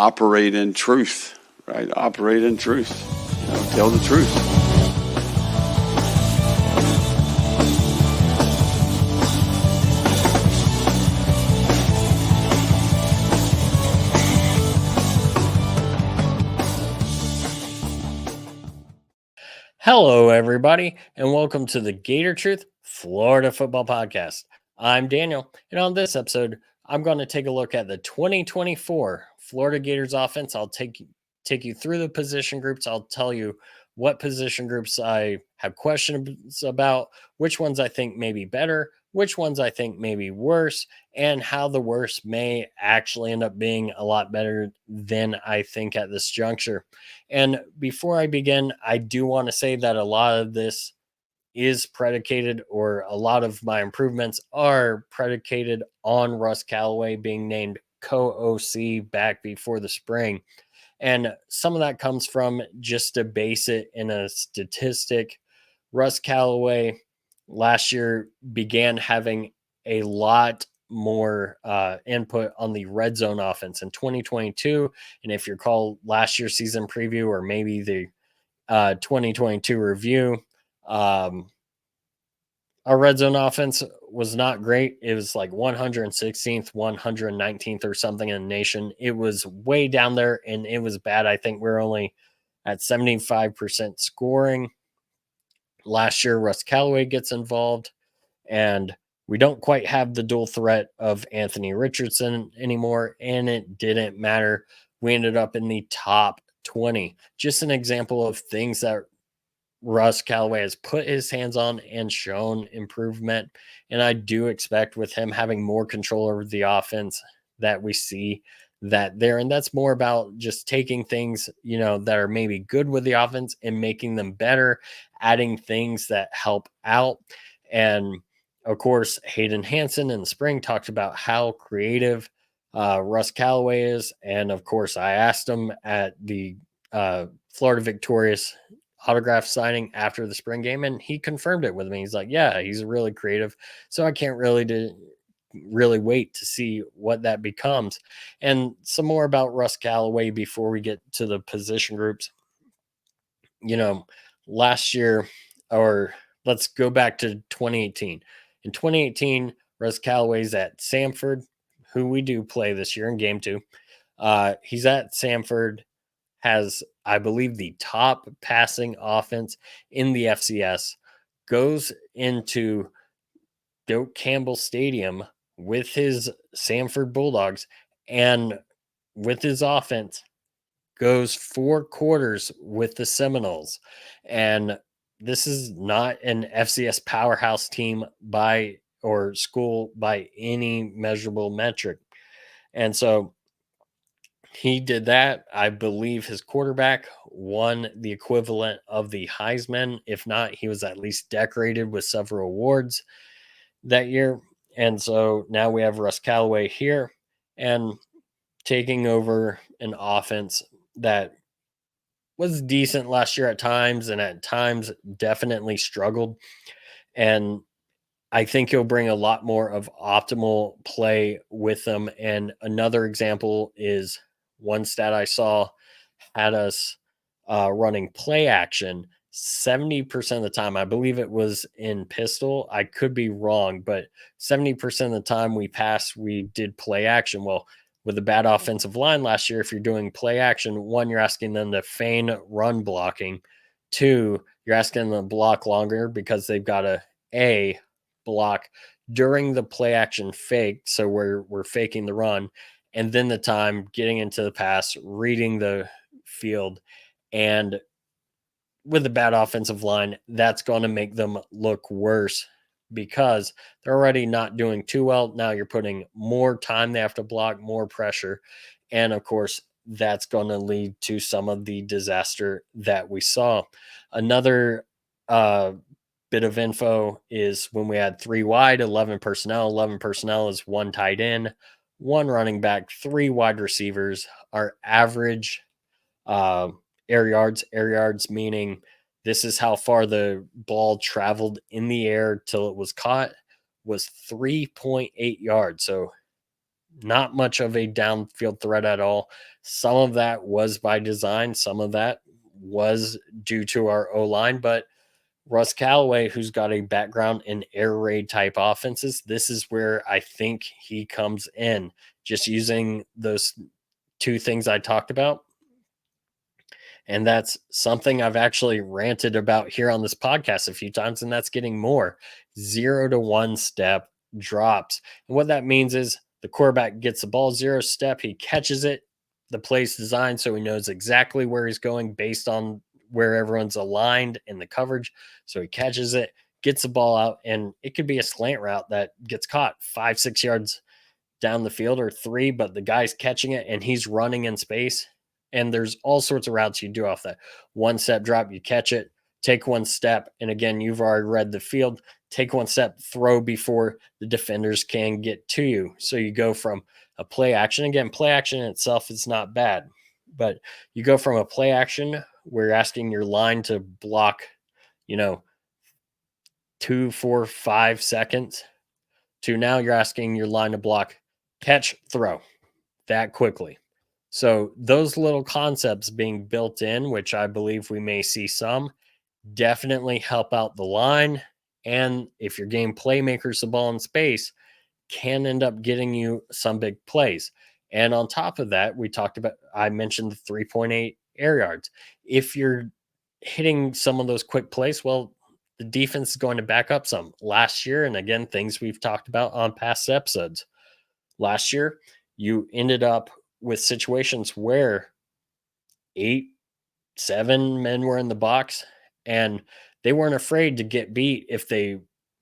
operate in truth, right? Operate in truth. Tell the truth. Hello, everybody, and welcome to the Gator Truth Florida Football Podcast. I'm Daniel, and on this episode, I'm going to take a look at the 2024 Florida Gators offense. I'll take you through the position groups. I'll tell you what position groups I have questions about, which ones I think may be better, which ones I think may be worse, and how the worst may actually end up being a lot better than I think at this juncture. And before I begin, I do want to say that a lot of this is predicated, or a lot of my improvements are predicated on Russ Callaway being named co OC back before the spring. And some of that comes from, just to base it in a statistic, Russ Callaway last year began having a lot more input on the red zone offense in 2022. And if you recall last year's season preview, or maybe the 2022 review, our red zone offense was not great. It was like 116th, 119th, or something in the nation. It was way down there, and it was bad. I think we're only at 75% scoring. Last year, Russ Callaway gets involved, and we don't quite have the dual threat of Anthony Richardson anymore, and it didn't matter. We ended up in the top 20. Just an example of things that Russ Callaway has put his hands on and shown improvement. And I do expect, with him having more control over the offense, that we see that there. And that's more about just taking things, that are maybe good with the offense and making them better, adding things that help out. And of course, Hayden Hansen in the spring talked about how creative Russ Callaway is. And of course, I asked him at the Florida Victorious autograph signing after the spring game, and he confirmed it with me. He's like, yeah, he's really creative. So I can't really wait to see what that becomes. And some more about Russ Callaway before we get to the position groups. Last year, or let's go back to 2018. In 2018, Russ Callaway's at Samford, who we do play this year in game 2. He's at Samford, has, I believe, the top passing offense in the FCS, goes into Doak Campbell Stadium with his Samford Bulldogs, and with his offense goes 4 quarters with the Seminoles. And this is not an FCS powerhouse team or school by any measurable metric. And so he did that. I believe his quarterback won the equivalent of the Heisman. If not, he was at least decorated with several awards that year. And so now we have Russ Callaway here and taking over an offense that was decent last year at times, and at times definitely struggled. And I think he'll bring a lot more of optimal play with them. And another example is one stat I saw had us running play action 70% of the time. I believe it was in pistol. I could be wrong, but 70% of the time we passed, we did play action. Well, with a bad offensive line last year, if you're doing play action, one, you're asking them to feign run blocking. 2, you're asking them to block longer because they've got a block during the play action fake. So we're faking the run, and then the time getting into the pass, reading the field. And with a bad offensive line, that's going to make them look worse because they're already not doing too well. Now you're putting more time they have to block, more pressure. And of course, that's going to lead to some of the disaster that we saw. Another bit of info is when we had 3 wide, 11 personnel. 11 personnel is 1 tight end, 1 running back, 3 wide receivers. Our average air yards meaning this is how far the ball traveled in the air till it was caught, was 3.8 yards. So not much of a downfield threat at all. Some of that was by design, some of that was due to our O line, but Russ Callaway, who's got a background in air raid type offenses, this is where I think he comes in. Just using those two things I talked about. And that's something I've actually ranted about here on this podcast a few times, and that's getting more 0 to 1 step drops. And what that means is the quarterback gets the ball 0 step, he catches it, the play's designed so he knows exactly where he's going based on where everyone's aligned in the coverage. So he catches it, gets the ball out, and it could be a slant route that gets caught 5-6 yards down the field or 3, but the guy's catching it and he's running in space. And there's all sorts of routes you do off that 1 step drop. You catch it, take 1 step, and again, you've already read the field. Take 1 step, throw before the defenders can get to you. So you go from a play action. Again, play action in itself is not bad, but you go from a play action where you're asking your line to block, 2, 4, 5 seconds to now you're asking your line to block, catch, throw that quickly. So those little concepts being built in, which I believe we may see some, definitely help out the line. And if your game playmakers the ball in space, can end up getting you some big plays. And on top of that, I mentioned the 3.8 air yards. If you're hitting some of those quick plays, well, the defense is going to back up some. Last year, and again, things we've talked about on past episodes, last year, you ended up with situations where 8, 7 men were in the box and they weren't afraid to get beat if they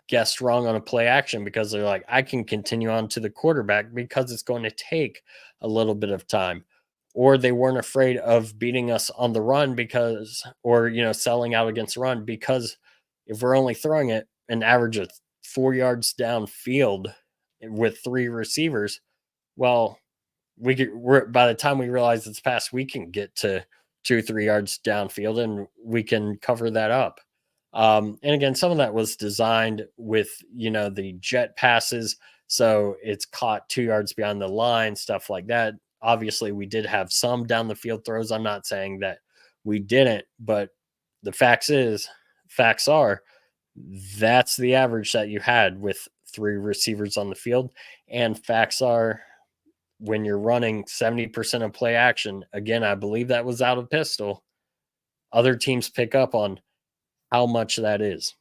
guessed wrong on a play action because they're like, I can continue on to the quarterback because it's going to take a little bit of time. Or they weren't afraid of beating us on the run selling out against the run because if we're only throwing it an average of 4 yards downfield with 3 receivers, well, by the time we realize it's passed, we can get to 2-3 yards downfield and we can cover that up. And again, some of that was designed with the jet passes, so it's caught 2 yards behind the line, stuff like that. Obviously, we did have some down the field throws. I'm not saying that we didn't, but the facts are that's the average that you had with 3 receivers on the field, and facts are when you're running 70% of play action, again, I believe that was out of pistol. Other teams pick up on how much that is,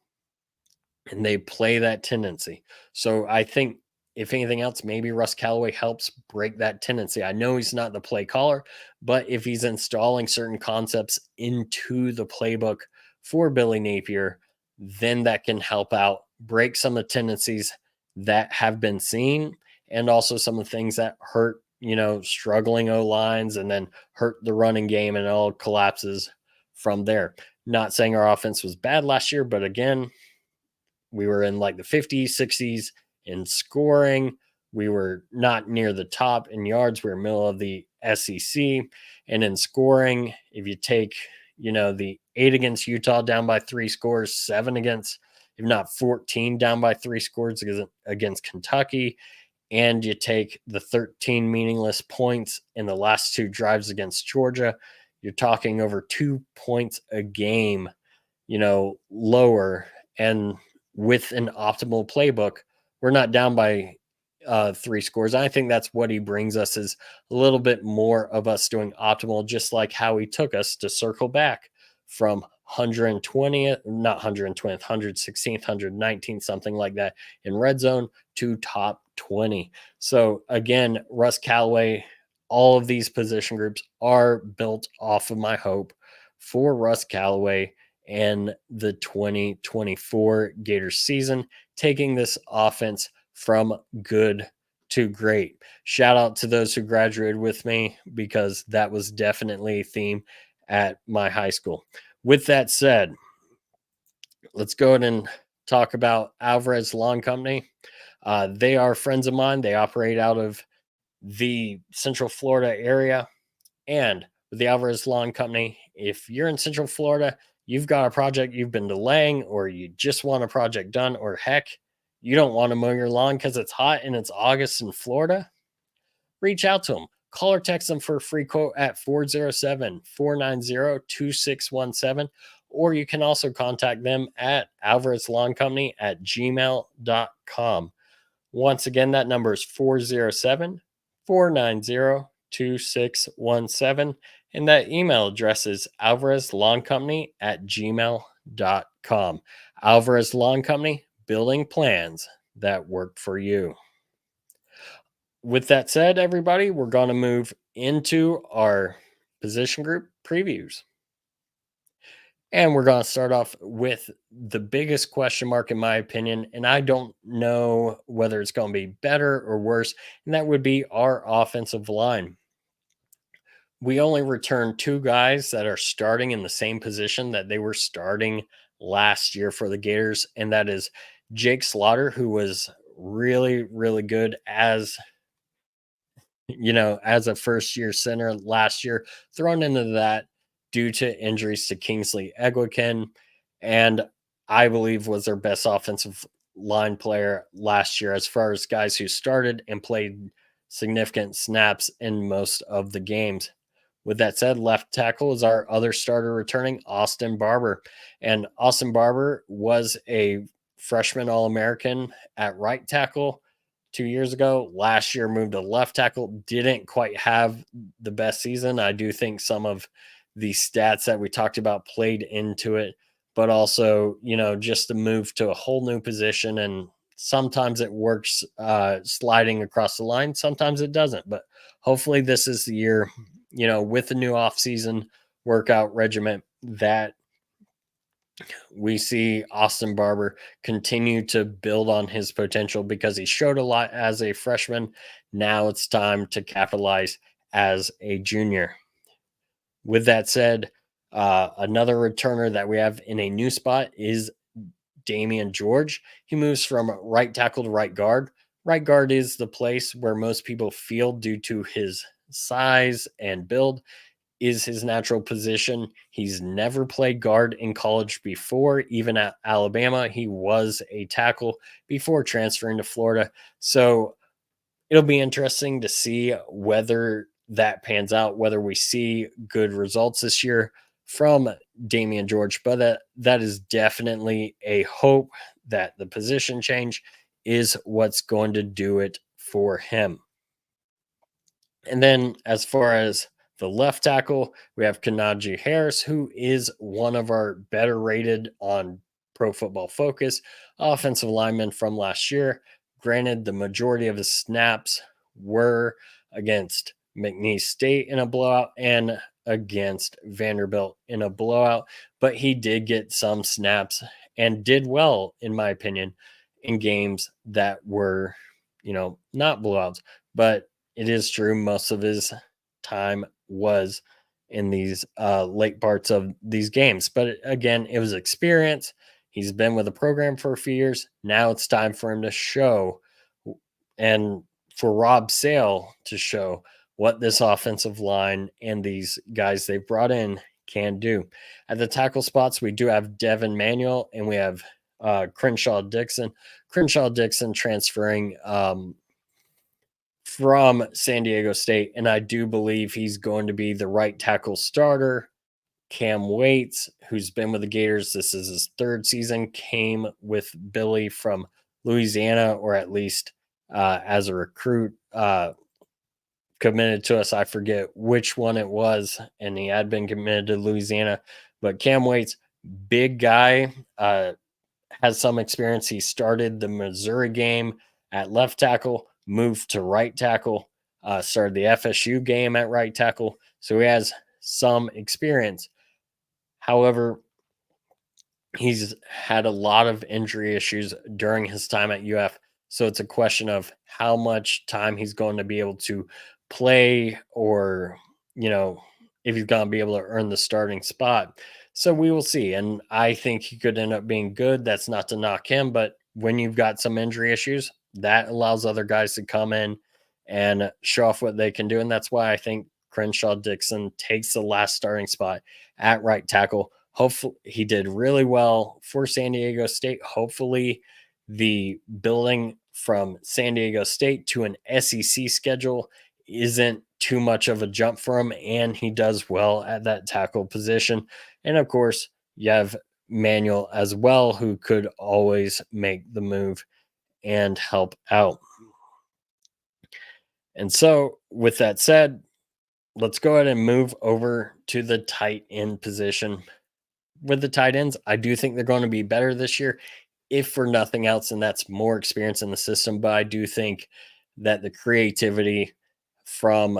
and they play that tendency. So I think, if anything else, maybe Russ Callaway helps break that tendency. I know he's not the play caller, but if he's installing certain concepts into the playbook for Billy Napier, then that can help out break some of the tendencies that have been seen and also some of the things that hurt, struggling O lines and then hurt the running game, and it all collapses from there. Not saying our offense was bad last year, but again, we were in like the 50s, 60s in scoring. We were not near the top in yards. We were middle of the SEC. And in scoring, if you take, the 8 against Utah down by 3 scores, 7 against, if not 14 down by 3 scores against Kentucky, and you take the 13 meaningless points in the last 2 drives against Georgia, you're talking over 2 points a game, lower. And with an optimal playbook, we're not down by 3 scores. I think that's what he brings us, is a little bit more of us doing optimal, just like how he took us to circle back from 120th, not 120th, 116th, 119th, something like that in red zone to top 20. So again, Russ Callaway, all of these position groups are built off of my hope for Russ Callaway and the 2024 Gators season, taking this offense from good to great. Shout out to those who graduated with me, because that was definitely a theme at my high school. With that said, let's go ahead and talk about Alvarez Lawn Company. They are friends of mine. They operate out of the Central Florida area. And with the Alvarez Lawn Company, if you're in Central Florida, you've got a project you've been delaying, or you just want a project done, or heck, you don't want to mow your lawn because it's hot and it's August in Florida, reach out to them. Call or text them for a free quote at 407-490-2617. Or you can also contact them at alvarezlawncompany@gmail.com. Once again, that number is 407-490-2617. And that email address is alvarezlawncompany@gmail.com. Alvarez Lawn Company, building plans that work for you. With that said, everybody, we're going to move into our position group previews. And we're going to start off with the biggest question mark, in my opinion. And I don't know whether it's going to be better or worse. And that would be our offensive line. We only returned 2 guys that are starting in the same position that they were starting last year for the Gators. And that is Jake Slaughter, who was really, really good as a first year center last year, thrown into that due to injuries to Kingsley Egwekin, and I believe was their best offensive line player last year as far as guys who started and played significant snaps in most of the games. With that said, left tackle is our other starter returning, Austin Barber. And Austin Barber was a freshman All-American at right tackle 2 years ago. Last year moved to left tackle, didn't quite have the best season. I do think some of the stats that we talked about played into it, but also, just to move to a whole new position, and sometimes it works sliding across the line, sometimes it doesn't. But hopefully this is the year, with the new offseason workout regimen, that we see Austin Barber continue to build on his potential, because he showed a lot as a freshman. Now it's time to capitalize as a junior. With that said, another returner that we have in a new spot is Damian George. He moves from right tackle to right guard. Right guard is the place where most people feel, due to his size and build, is his natural position. He's never played guard in college before. Even at Alabama, he was a tackle before transferring to Florida. So it'll be interesting to see whether that pans out, whether we see good results this year from Damian George. But that is definitely a hope that the position change is what's going to do it for him. And then as far as the left tackle, we have Kanaji Harris, who is one of our better rated on Pro Football Focus offensive linemen from last year. Granted, the majority of his snaps were against McNeese State in a blowout and against Vanderbilt in a blowout, but he did get some snaps and did well, in my opinion, in games that were, not blowouts. But it is true, most of his time was in these late parts of these games. But again, it was experience. He's been with the program for a few years. Now it's time for him to show, and for Rob Sale to show, what this offensive line and these guys they've brought in can do. At the tackle spots, we do have Devin Manuel and we have Crenshaw Dixon. Crenshaw Dixon transferring from San Diego State, and I do believe he's going to be the right tackle starter. Cam Waits, who's been with the Gators, this is his 3rd season, came with Billy from Louisiana, or at least as a recruit, committed to us. I forget which one it was, and he had been committed to Louisiana. But Cam Waits, big guy, has some experience. He started the Missouri game at left tackle, moved to right tackle, started the FSU game at right tackle. So he has some experience. However, he's had a lot of injury issues during his time at UF. So it's a question of how much time he's going to be able to play, or, if he's going to be able to earn the starting spot. So we will see. And I think he could end up being good. That's not to knock him, but when you've got some injury issues, that allows other guys to come in and show off what they can do. And that's why I think Crenshaw Dixon takes the last starting spot at right tackle. Hopefully, he did really well for San Diego State. Hopefully, the building from San Diego State to an SEC schedule isn't too much of a jump for him, and he does well at that tackle position. And of course, you have Manuel as well, who could always make the move and help out. And so, with that said, let's go ahead and move over to the tight end position. With the tight ends, I do think they're going to be better this year, if for nothing else, and that's more experience in the system. But I do think that the creativity from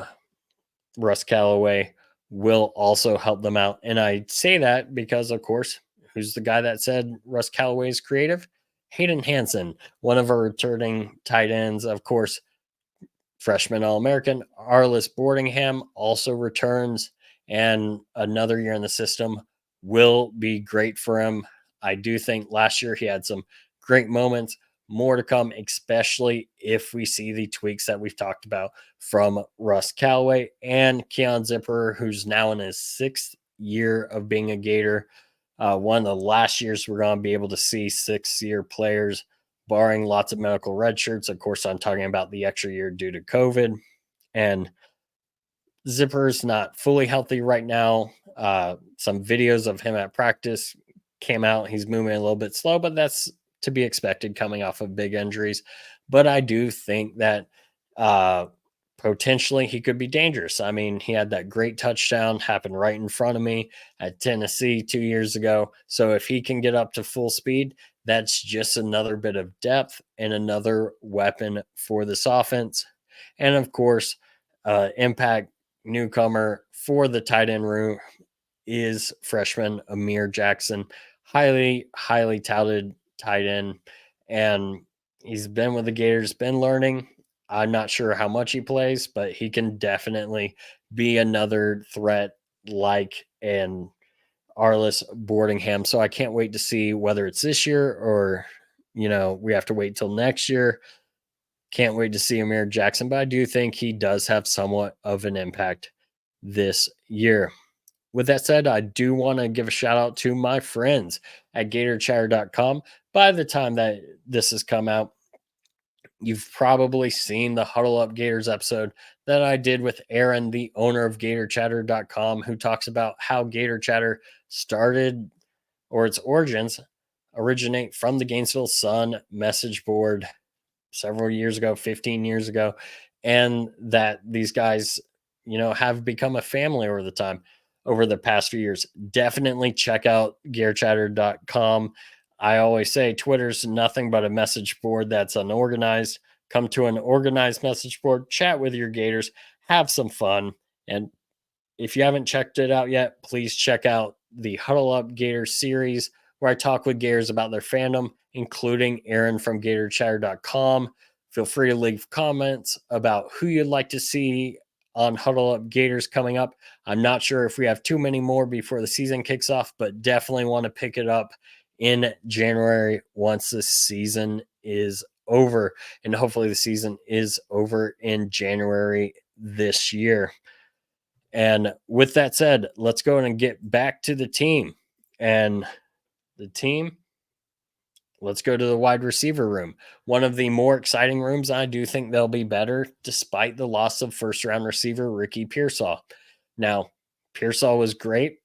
Russ Callaway will also help them out. And I say that because, of course, who's the guy that said Russ Callaway is creative? Hayden Hansen, one of our returning tight ends. Of course, freshman All American. Arliss Boardingham also returns, and another year in the system will be great for him. I do think last year he had some great moments, more to come, especially if we see the tweaks that we've talked about from Russ Callaway and Keon Zipper, who's now in his 6th year of being a Gator. One of the last years we're going to be able to see 6-year players, barring lots of medical red shirts. Of course, I'm talking about the extra year due to COVID. And Zipper's not fully healthy right now. Some videos of him at practice came out. He's moving a little bit slow, but that's to be expected coming off of big injuries. But I do think that potentially he could be dangerous. I mean, he had that great touchdown happen right in front of me at Tennessee 2 years ago. So if he can get up to full speed, that's just another bit of depth and another weapon for this offense. And of course, impact newcomer for the tight end room is freshman Amir Jackson, highly touted tight end, and he's been with the Gators, been learning. I'm not sure how much he plays, but he can definitely be another threat like an Arliss Boardingham. So I can't wait to see whether it's this year or we have to wait till next year. Can't wait to see Amir Jackson, but I do think he does have somewhat of an impact this year. With that said, I do want to give a shout out to my friends at GatorChatter.com. By the time that this has come out, you've probably seen the Huddle Up Gators episode that I did with Aaron, the owner of GatorChatter.com, who talks about how Gator Chatter started, or its origins originate from the Gainesville Sun message board several years ago, 15 years ago, and that these guys, have become a family over the past few years. Definitely check out gearchatter.com. I always say Twitter's nothing but a message board that's unorganized. Come to an organized message board, chat with your Gators, have some fun. And if you haven't checked it out yet, please check out the Huddle Up Gator series, where I talk with Gators about their fandom, including Aaron from GatorChatter.com. Feel free to leave comments about who you'd like to see on Huddle Up Gators coming up. I'm not sure if we have too many more before the season kicks off, but definitely want to pick it up in January once the season is over. And hopefully the season is over in January this year. And with that said, let's go and get back to the team. And the team, let's go to the wide receiver room. One of the more exciting rooms. I do think they'll be better despite the loss of first round receiver Ricky Pearsall. Now, Pearsall was great,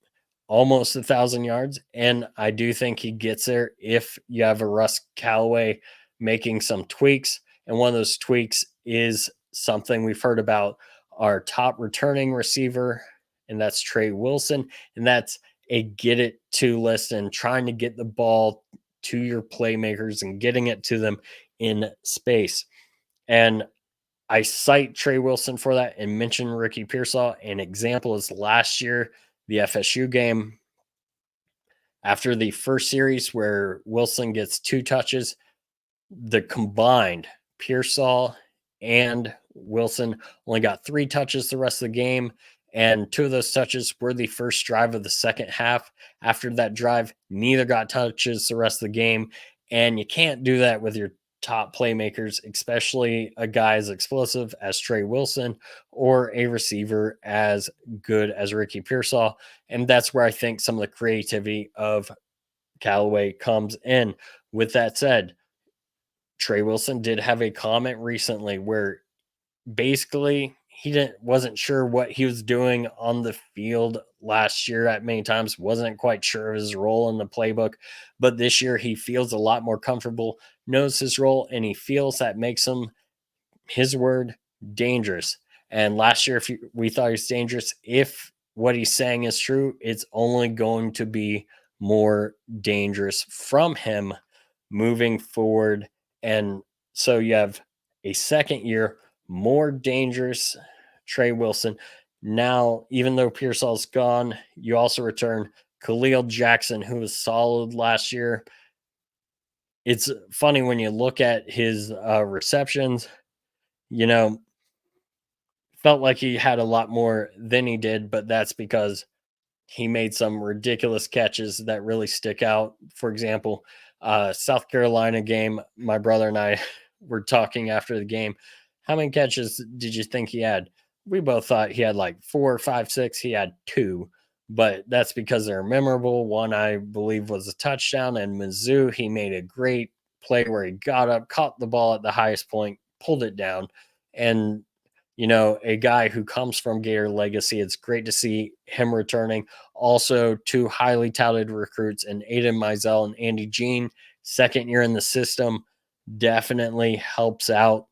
almost 1,000 yards. And I do think he gets there if you have a Russ Callaway making some tweaks. And one of those tweaks is something we've heard about our top returning receiver, and that's Trey Wilson. And that's a get it to list and trying to get the ball to your playmakers and getting it to them in space. And I cite Trey Wilson for that and mention Ricky Pearsall. An example is last year, the FSU game. After the first series where Wilson gets 2 touches, the combined Pearsall and Wilson only got 3 touches the rest of the game. And 2 of those touches were the first drive of the second half. After that drive, neither got touches the rest of the game. And you can't do that with your top playmakers, especially a guy as explosive as Trey Wilson or a receiver as good as Ricky Pearsall. And that's where I think some of the creativity of Callaway comes in. With that said, Trey Wilson did have a comment recently where basically he wasn't sure what he was doing on the field last year at many times, wasn't quite sure of his role in the playbook, but this year he feels a lot more comfortable, knows his role, and he feels that makes him, his word, dangerous. And last year, we thought he was dangerous, if what he's saying is true, it's only going to be more dangerous from him moving forward. And so you have a second year, more dangerous Trey Wilson. Now, even though Pearsall's gone, you also return Khalil Jackson, who was solid last year. It's funny when you look at his receptions, you know, felt like he had a lot more than he did, but that's because he made some ridiculous catches that really stick out. For example, South Carolina game, my brother and I were talking after the game. How many catches did you think he had? We both thought he had like 4, 5, 6. He had 2, but that's because they're memorable. One, I believe, was a touchdown, and Mizzou, he made a great play where he got up, caught the ball at the highest point, pulled it down. And, a guy who comes from Gator legacy, it's great to see him returning. Also, 2 highly touted recruits, and Aiden Mizell and Andy Jean, second year in the system, definitely helps out,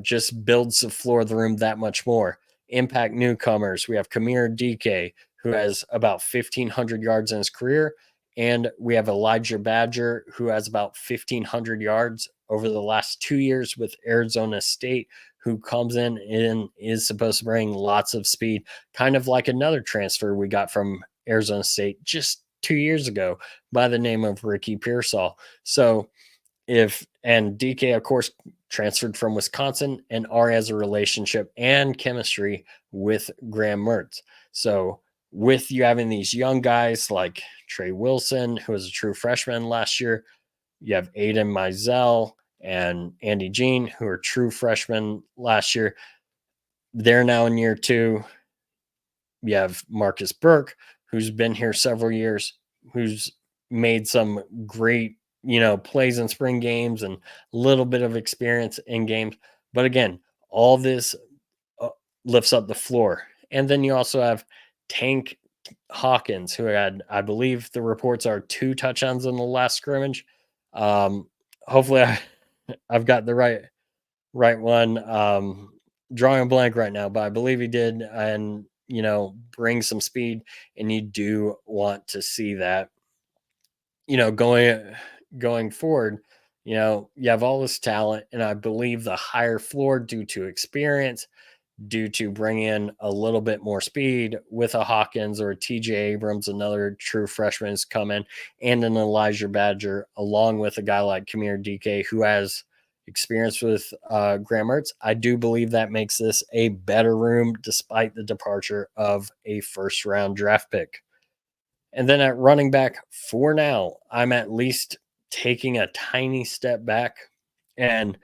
just builds the floor of the room that much more. Impact newcomers, we have Kamir DK, who has about 1,500 yards in his career, and we have Elijah Badger, who has about 1,500 yards over the last 2 years with Arizona State, who comes in and is supposed to bring lots of speed, kind of like another transfer we got from Arizona State just 2 years ago by the name of Ricky Pearsall. So and DK, of course, transferred from Wisconsin and already has a relationship and chemistry with Graham Mertz. So with you having these young guys like Trey Wilson, who was a true freshman last year, you have Aiden Mizell and Andy Jean, who are true freshmen last year. They're now in year 2. You have Marcus Burke, who's been here several years, who's made some great, plays in spring games and a little bit of experience in games. But again, all this lifts up the floor. And then you also have Tank Hawkins, who had, I believe the reports are, 2 touchdowns in the last scrimmage. Hopefully I've got the right one. Drawing a blank right now, but I believe he did, and bring some speed. And you do want to see that, going forward. You have all this talent, and I believe the higher floor due to experience, due to bringing in a little bit more speed with a Hawkins or a TJ Abrams, another true freshman has come in, and an Elijah Badger, along with a guy like Kamir DK, who has experience with Graham Mertz. I do believe that makes this a better room despite the departure of a first round draft pick. And then at running back, for now, I'm at least taking a tiny step back and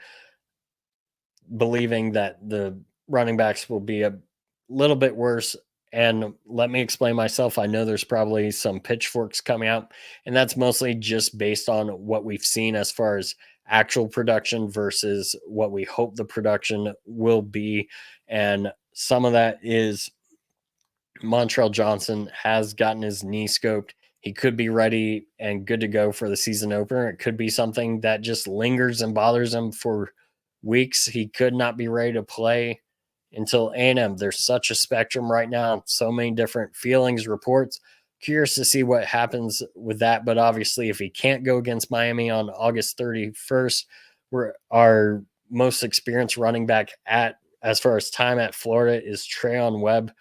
believing that the running backs will be a little bit worse. And let me explain myself. I know there's probably some pitchforks coming out, and that's mostly just based on what we've seen as far as actual production versus what we hope the production will be. And some of that is Montrell Johnson has gotten his knee scoped. He could be ready and good to go for the season opener. It could be something that just lingers and bothers him for weeks. He could not be ready to play until A&M. There's such a spectrum right now, so many different feelings, reports. Curious to see what happens with that. But obviously, if he can't go against Miami on August 31st, we're our most experienced running back as far as time at Florida is Treyon Webb,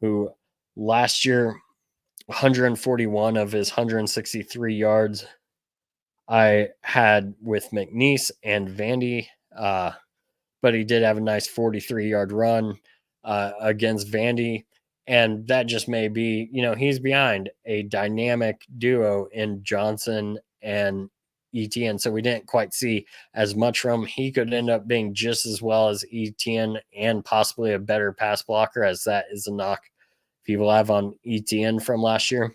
who last year 141 of his 163 yards I had with McNeese and Vandy, but he did have a nice 43-yard run against Vandy. And that just may be, he's behind a dynamic duo in Johnson and Etienne. So we didn't quite see as much from him. He could end up being just as well as Etienne and possibly a better pass blocker, as that is a knock people have on Etienne from last year.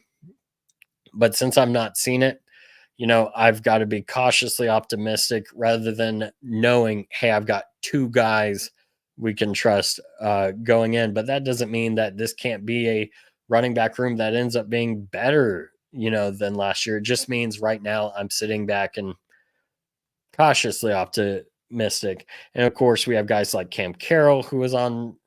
But since I've not seen it, I've got to be cautiously optimistic rather than knowing, hey, I've got 2 guys we can trust going in. But that doesn't mean that this can't be a running back room that ends up being better, than last year. It just means right now I'm sitting back and cautiously optimistic. And of course, we have guys like Cam Carroll, who was on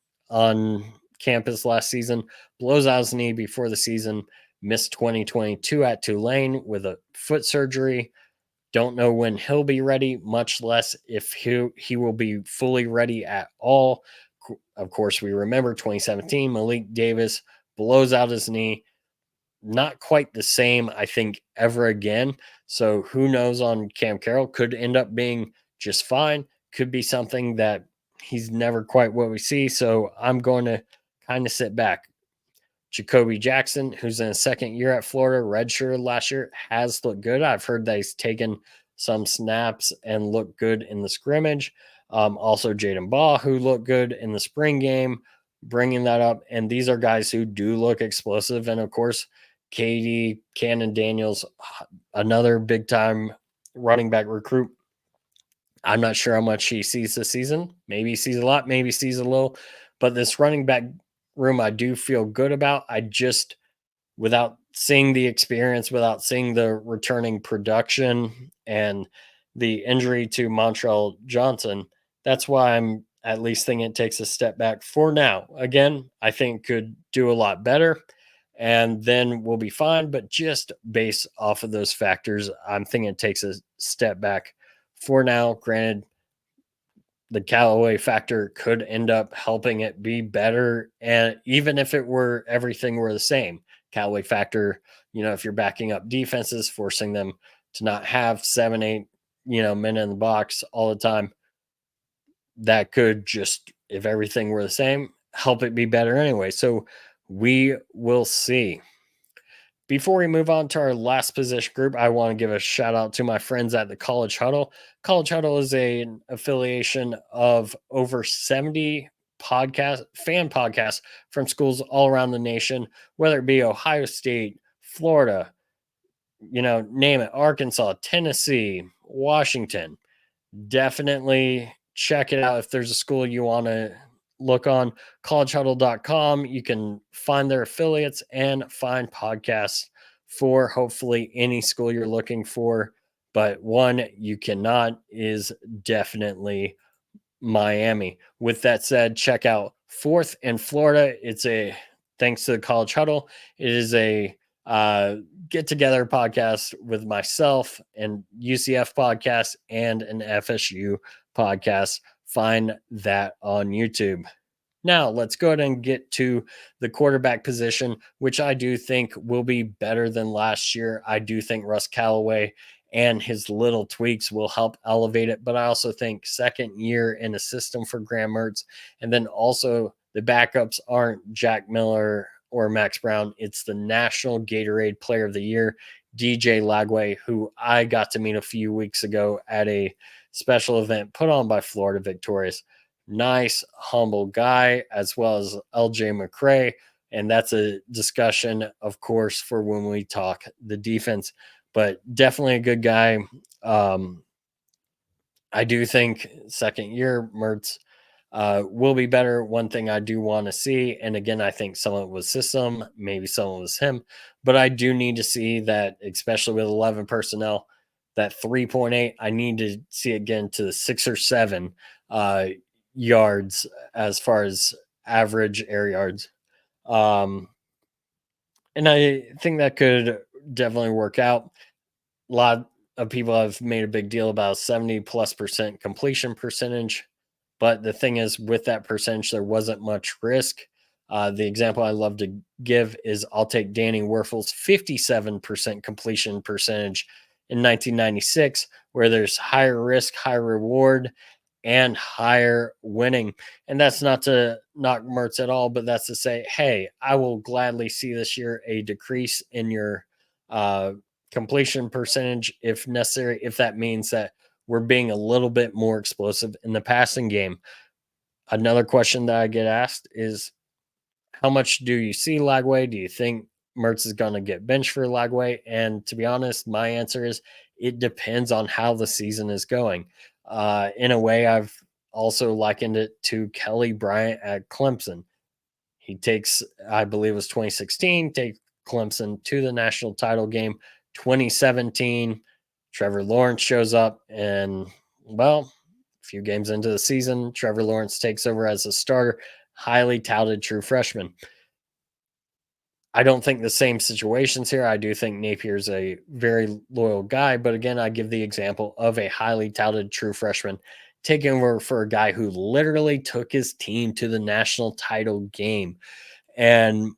campus last season, blows out his knee before the season, missed 2022 at Tulane with a foot surgery. Don't know when he'll be ready, much less if he will be fully ready at all. Of course, we remember 2017, Malik Davis blows out his knee. Not quite the same, I think, ever again. So who knows on Cam Carroll? Could end up being just fine. Could be something that he's never quite what we see. So I'm going to kind of sit back. Jacoby Jackson, who's in his second year at Florida, redshirt last year, has looked good. I've heard that he's taken some snaps and looked good in the scrimmage. Also, Jaden Baugh, who looked good in the spring game, bringing that up. And these are guys who do look explosive. And of course, Katie Cannon Daniels, another big time running back recruit. I'm not sure how much he sees this season. Maybe he sees a lot, maybe he sees a little. But this running back room, I do feel good about. I just, without seeing the experience, without seeing the returning production and the injury to Montreal Johnson, that's why I'm at least thinking it takes a step back for now. Again, I think could do a lot better and then we'll be fine. But just based off of those factors, I'm thinking it takes a step back for now. Granted, the Callaway factor could end up helping it be better. And even if it were everything were the same, Callaway factor, if you're backing up defenses, forcing them to not have 7, 8, men in the box all the time, that could just, if everything were the same, help it be better anyway. So we will see. Before we move on to our last position group, I want to give a shout out to my friends at the College Huddle. College Huddle is an affiliation of over 70 fan podcasts from schools all around the nation, whether it be Ohio State, Florida, name it, Arkansas, Tennessee, Washington. Definitely check it out if there's a school you want to look on. collegehuddle.com. You can find their affiliates and find podcasts for hopefully any school you're looking for. But one you cannot is definitely Miami. With that said, check out Fourth in Florida. It's thanks to the College Huddle, it is a get together podcast with myself and UCF podcast and an FSU podcast. Find that on YouTube. Now, let's go ahead and get to the quarterback position, which I do think will be better than last year. I do think Russ Callaway and his little tweaks will help elevate it. But I also think second year in a system for Graham Mertz. And then also the backups aren't Jack Miller or Max Brown. It's the National Gatorade Player of the Year, DJ Lagway, who I got to meet a few weeks ago at a special event put on by Florida Victorious. Nice, humble guy, as well as LJ McCray. And that's a discussion, of course, for when we talk the defense, but definitely a good guy. I do think second year Mertz will be better. One thing I do want to see, and again, I think some of it was system, maybe some of it was him, but I do need to see that, especially with 11 personnel, that 3.8, I need to see it get into the 6 or 7 yards as far as average air yards. And I think that could definitely work out. A lot of people have made a big deal about 70+% completion percentage. But the thing is, with that percentage, there wasn't much risk. The example I love to give is I'll take Danny Werfel's 57% completion percentage in 1996, where there's higher risk, higher reward, and higher winning. And that's not to knock Mertz at all, but that's to say, hey, I will gladly see this year a decrease in your completion percentage if necessary, if that means that we're being a little bit more explosive in the passing game. Another question that I get asked is, how much do you see Lagway? Do you think Mertz is going to get benched for Lagway? And to be honest, my answer is it depends on how the season is going. In a way, I've also likened it to Kelly Bryant at Clemson. He takes, I believe it was 2016, take Clemson to the national title game. 2017, Trevor Lawrence shows up, and well, a few games into the season, Trevor Lawrence takes over as a starter, highly touted true freshman. I don't think the same situations here. I do think Napier's a very loyal guy, but again, I give the example of a highly touted true freshman taking over for a guy who literally took his team to the national title game. And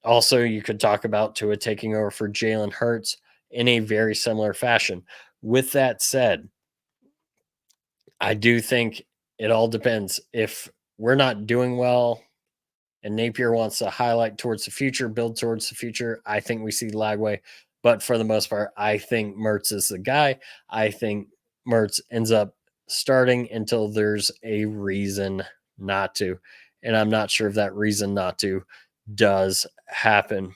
also, you could talk about Tua taking over for Jalen Hurts in a very similar fashion. With that said, I do think it all depends. If we're not doing well and Napier wants to highlight towards the future, build towards the future, I think we see Lagway. But for the most part, I think Mertz is the guy. I think Mertz ends up starting until there's a reason not to. And I'm not sure if that reason not to does happen.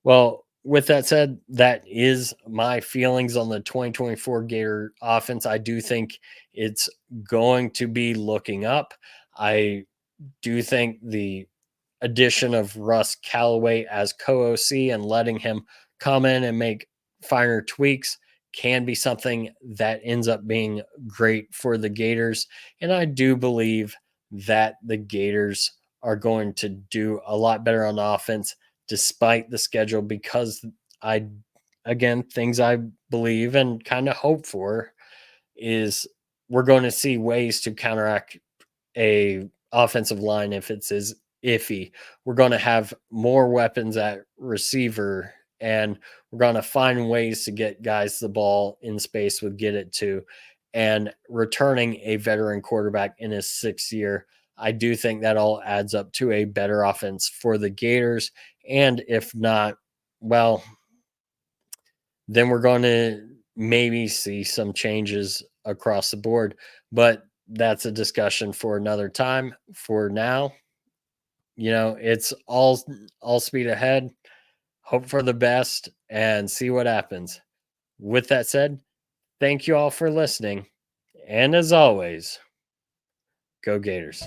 Well, with that said, that is my feelings on the 2024 Gator offense. I do think it's going to be looking up. I do think the addition of Russ Callaway as co-OC and letting him come in and make finer tweaks can be something that ends up being great for the Gators. And I do believe that the Gators are going to do a lot better on offense despite the schedule, because I, again, things I believe and kind of hope for is we're going to see ways to counteract a offensive line if it's as iffy. We're going to have more weapons at receiver, and we're going to find ways to get guys the ball in space with get it to, and returning a veteran quarterback in his 6th year. I do think that all adds up to a better offense for the Gators. And if not, well, then we're going to maybe see some changes across the board. But that's a discussion for another time. For now, it's all speed ahead. Hope for the best and see what happens. With that said, thank you all for listening. And as always, go Gators.